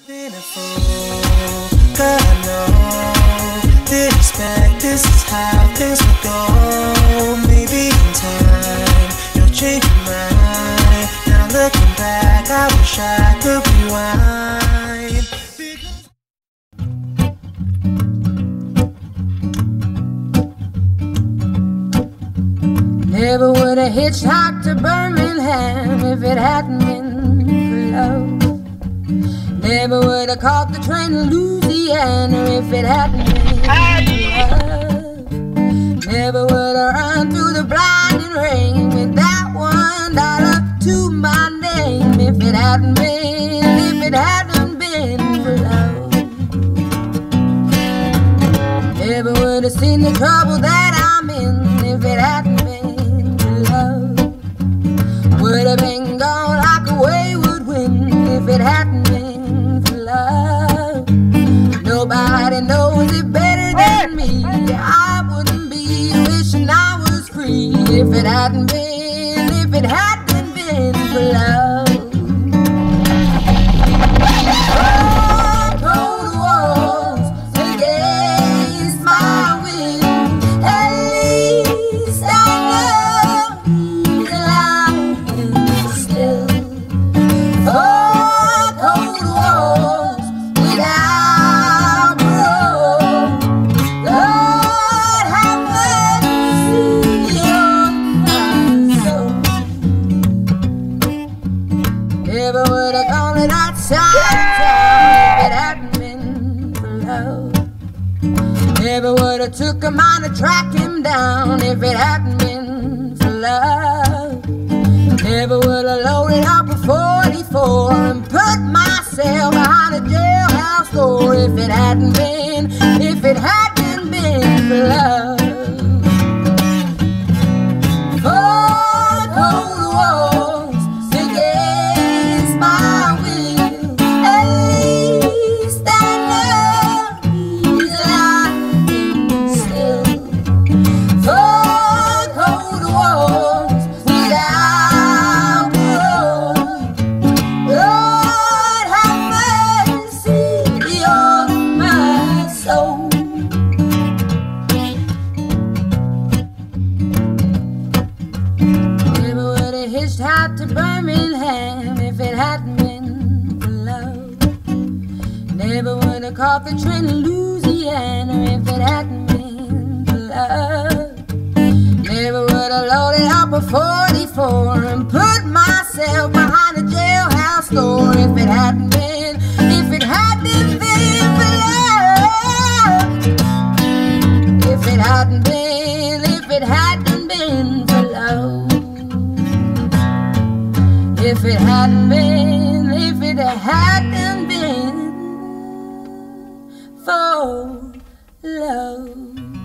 Been a fool, God I know. Didn't expect this is how things would go. Maybe in time you'll change your mind. Now looking back, I wish I could rewind. Never would have hitchhiked to Birmingham if it hadn't been for love. Never would have caught the train to Louisiana if it hadn't been for love. Never would have run through the blinding rain with that $1 to my name if it hadn't been for love. Never would have seen the trouble that I'm in if it hadn't been for love. Would have been gone like a wayward wind if it hadn't been for love. Nobody knows it better than me. I wouldn't be wishing I was free if it hadn't been for love. Oh, cold walls against my will. At least I know that I'm still. Oh, cold walls without parole. Lord have mercy on my soul. Never would have gone to that side of town if it hadn't been for love. Never would have took a mind to track him down if it hadn't been for love. Never would have loaded up a 44 and put myself behind a jailhouse door if it hadn't been for love. Four cold walls against my will. At least I know he's lying still. Four cold walls without parole. Lord have mercy on my soul. Never would have hitchhiked to Birmingham if it hadn't been for love. Never would have caught the train to Louisiana if it hadn't been for love. Never would have loaded up a 44 and put myself behind a jailhouse door if it hadn't been for love. If it hadn't been for love. If it hadn't been for love.